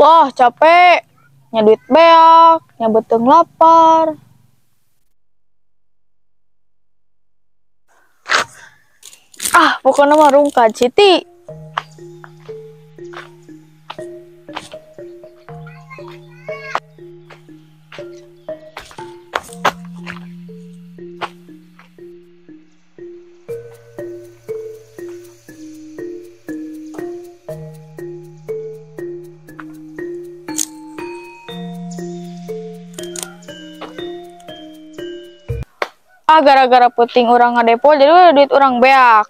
Wah, capek. Nya duit beak, nya beteng lapar. Pokoknya mah rungkad Siti. Gara-gara puting orang ngadepo jadi udah duit orang beak.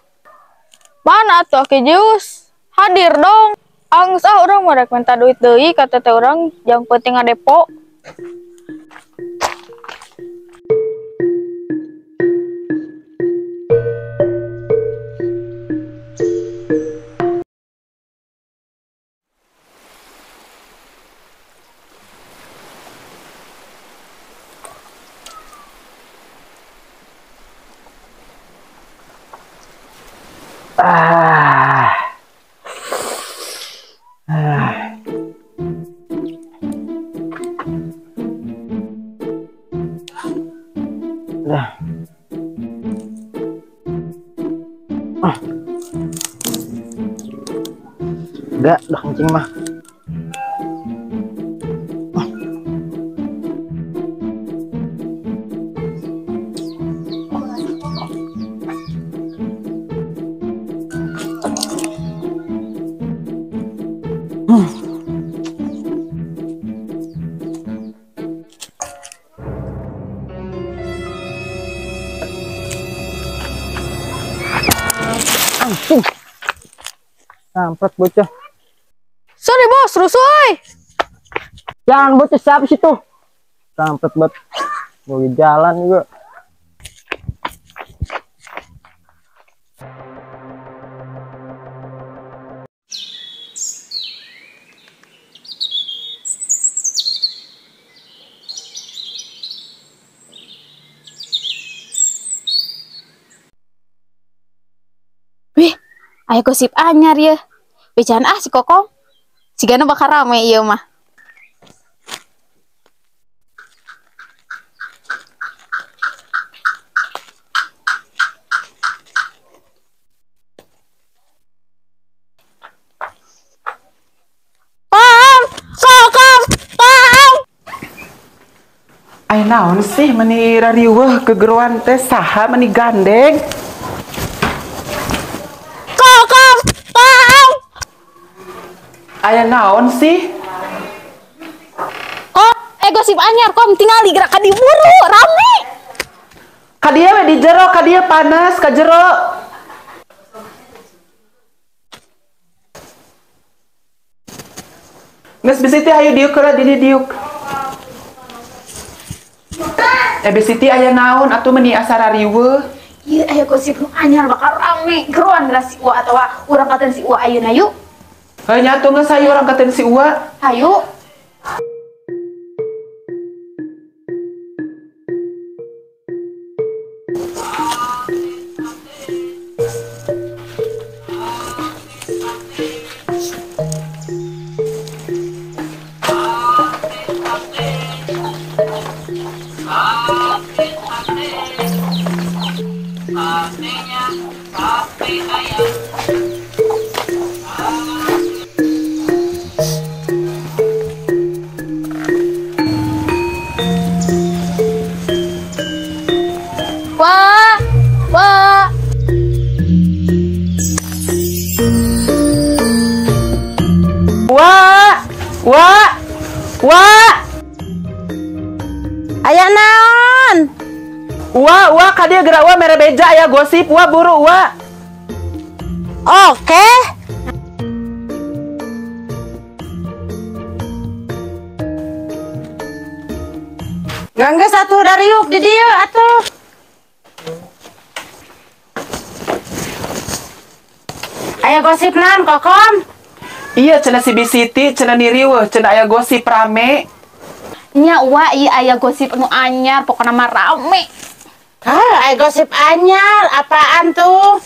Mana tuh Ki Jus? Hadir dong. Angus orang mau minta duit deui kata teh orang yang penting ngadepo. Udah kencing mah. Sampret bocah. Sorry bos, rusuh. Jangan bocah, siapa sih tuh? Sampret banget. Mau di jalan juga. Wih, ayo gosip anyar ya. Becan si Kokong. Sigana bakal rame iya mah. Ay naon sih meni rariweuh kegeruan teh saha meni gandeng? Aya naon sih? Gosip anyar kom tinggal gerak ka diburu rame. Ka dieu we di jero, ka dieu panas ka jero. Geus bisi teh hayu diuk heula di diuk. Bisi teh aya naon atuh meni asa rariweuh? Ieu aya gosip nu anyar bakal rame. Geruan lah si Uwa atawa urang katen si Uwa ayeuna yuk. Heuh nya atuh geus hayu urang katen si Uwa. Hayu. Wah. Aya naon? Wah, ka dieu geura mere beja aya gosip, wah buru wah. Oke. Gangga satu dari yuk di dia atuh. Aya gosip naon Kokom? Iya cenah si Bisiti, cenah niriweuh, cenah aya gosip rame. Nya Uwa ieu aya gosip anu anyar, pokona mah rame. Aya gosip anyar, apaan tuh?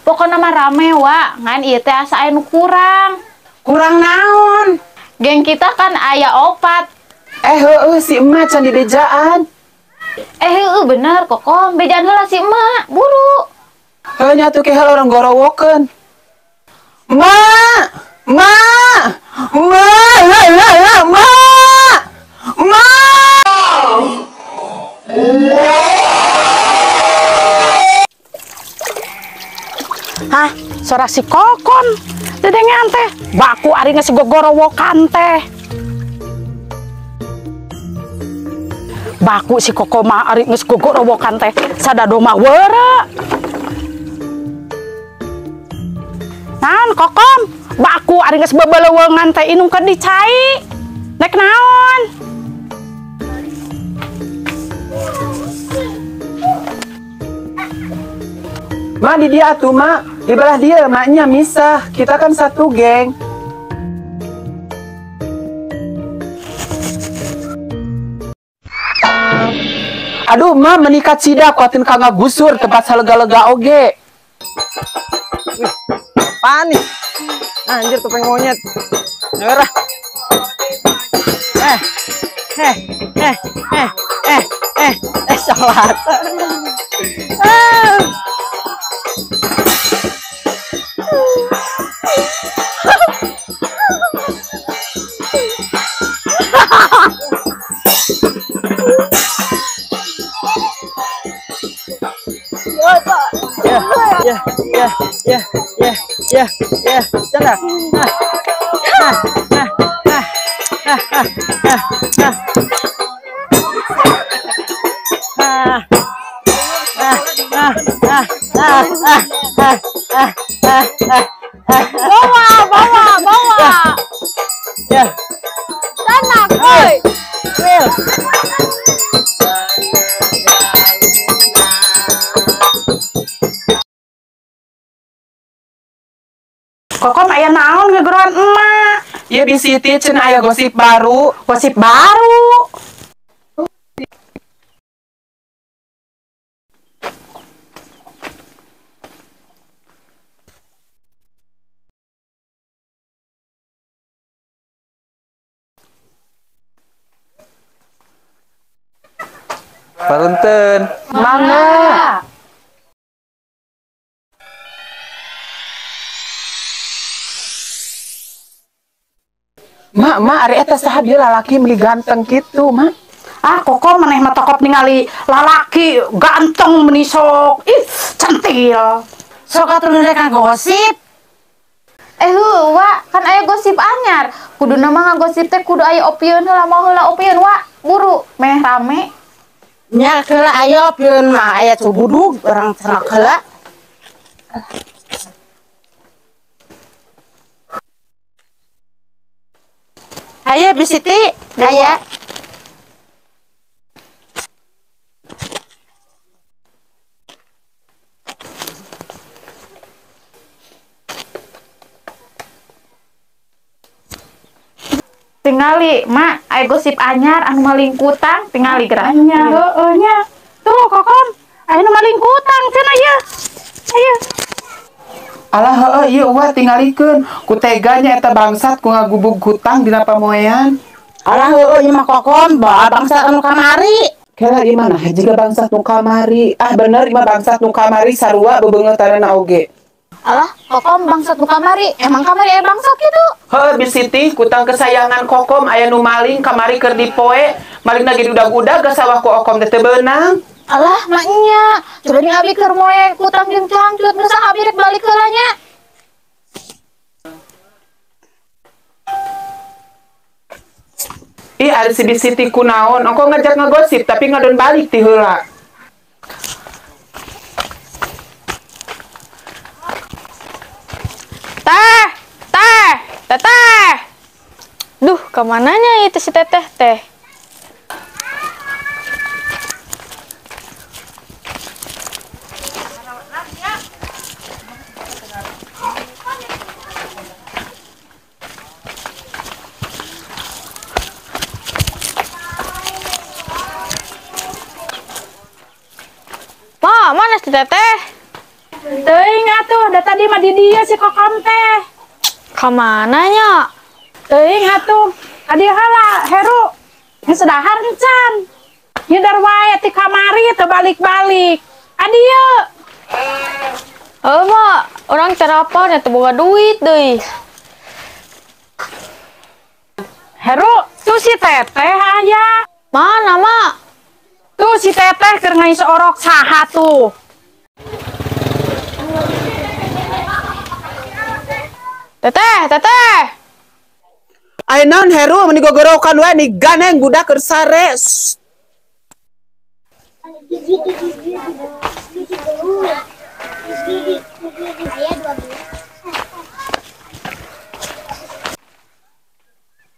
Pokona mah rame Wa, ngan ieu teh asa aya nu kurang. Kurang naon? Geng kita kan aya opat. Si emak can di bejaan. Bener Kokom, bejaan heula si emak, buru. Heunya tuh ke orang gorowokeun. Mak! Mak! Mak! Mak! Mak! Hah, suara si Kokon. Dedengan teh, baku ari geus gogorowokan teh. Baku si Koko mah ari geus gogorowokan teh, sadado mah weura. Naon Kokom, baku ari geus bebelewengan teh inungkeun dicai. Nek naon? Mak di dia tuh, Mak. Di belah dia, maknya misah. Kita kan satu geng. Aduh, Mak menikat sida kuatin kagak gusur tempat salega-lega oge. Panik. Anjir topeng monyet. Nyerah. Salat. Canda. Bawa. Ya. Tanak, woi. Wil. Kokom aya naon ngegeroan emak? Ya bisiti cenah aya gosip baru. Gosip baru. Punten. Mangga. Mak, ari eta saha dia lalaki meuli ganteng gitu, Mak. Ah, Kokom maneh mah tokop ningali lalaki ganteng menisok. Ih, centil. Sok atuh rek gosip. Wa, kan aya gosip anyar. Kudu nama ngagosip teh kudu aya opieun heula mau heula opieun wa. Buru, meh rame. Nya keula ayo pieun mah aya cubudug orang sana keula. Aya bisiti, aya. Tingali, mak, aya gosip anyar anu maling kutang, tingali geraknya. Heeh nya. Tuh Kokom, aya nu maling kutang cenah ieu. Ayo. Alah heueuh ieu wah tingalikeun. Ku teganya eta bangsat ku ngagubug hutang dina pamoean. Alah heueuh ieu mah Kokom, bae bangsa anu kamari. Kela di mana jiga bangsat nu kamari. Ah bener ieu mah bangsat nu kamari sarua bebeungetanana oge. Alah, Kokom bangsat nu kamari, emang kamari aya bangsat gitu. Heuh bisiti kutang kesayangan Kokom aya nu maling kamari keur dipoe. Maling lagi udag-udag geus sawah ku Okom teh teu beunang. Alah, maknya, coba nih abi keur moe kutang jeung cangcut, nu saha abi rek balik heula nya. Ih ari si bisiti kunaon, engko ngajak ngagosip tapi ngadon balik ti heula. Teteh. Duh, kemananya itu si teteh teh? Ma, mana si teteh? Teuing atuh, da tadi mah di dieu si Kokom teh. Kemananya? Teuing atuh. Adi heula Heru. Geus dahar encan. Nyedar wae ti kamari teu balik-balik. Adi ye. Mak, orang carapan teu boga duit deui. Heru, tuh si Teteh aya. Mana, Mak? Tuh si Teteh keur ngai seorok saha tuh. Teteh. Aya naon Heru meni gogorokan wae ni ganeng budak keur sare.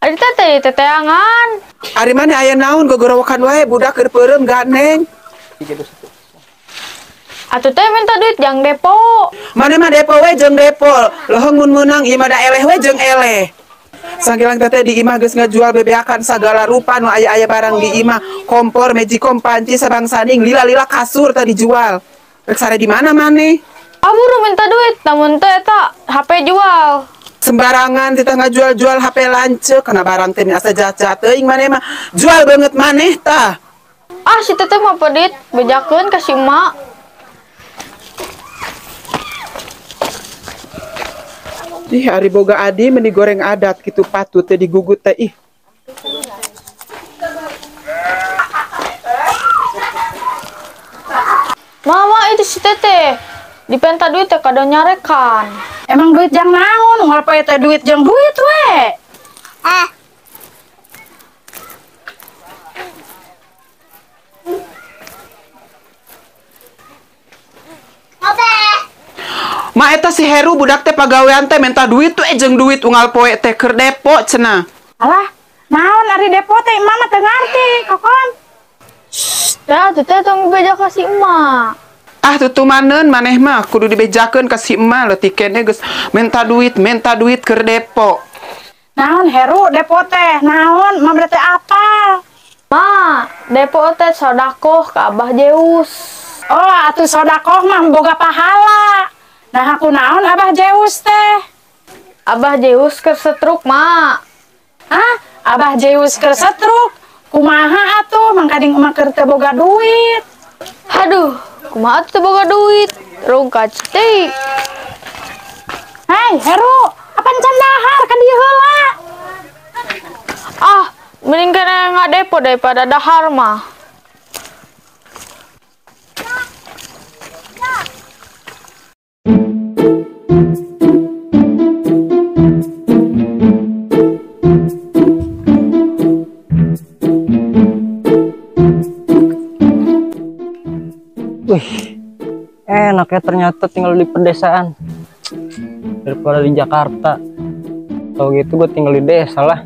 Ari teteangan. Ari mana aya naon gogorokan wae budak keur peureum ganeng. Atuh teh minta duit jang depo. Mana mah depo we jeung depo. Lohong mun meunang ieu mah da eleh we jeung eleh. Sangkilang teteh di imah geus ngajual bebeakan sagala rupa nu aya-aya barang di imah. Kompor, mejikom, panci, sabang saning, lila-lila kasur tadi dijual. Rek sare di mana maneh? Aburu minta duit, namun teh eta HP jual. Sembarangan kita ngajual-jual HP lanceuk kana barang teh asa jacat teuing maneh mah. Jual banget maneh tah. Ah, si teteh mah pedit, bejakeun ka si emak. Ih, ari boga adi meni goreng adat kitu patut teh digugut teh ih. Mama itu si teteh dipenta duit teh kada nyarekan. Emang duit jang naon, unggal poe teh duit jang duit we. Ma eta si Heru budak teh pagawean teh minta duit tuh jeung duit unggal poe teh keur depo cenah. Alah, naon ari depo teh mama teu ngarti, Kokon. Ya, teteh tong beja ka si emak. Ah tutumaneun maneh mah kudu dibejakeun ka si emak leutik keneh geus minta duit keur depo. Naon Heru depo teh? Naon? Mama berarti apa? Ma, depo teh sodakoh ka Abah Zeus. Oh, atuh sodakoh mah boga pahala. Nah aku naon Abah Zeus teh? Abah Zeus keur setruk, Mak. Hah? Abah Zeus keur setruk? Kumaha atuh mangkading emak keur teu boga duit? Aduh, kumaha teu boga duit. Rungkat teh. Hei, Heru, apan can dahar ka dieu heula? Ah, mending kena ngadepo daripada dahar mah. Wih, enak ya ternyata tinggal di pedesaan daripada di Jakarta. Kalau gitu gue tinggal di desa lah.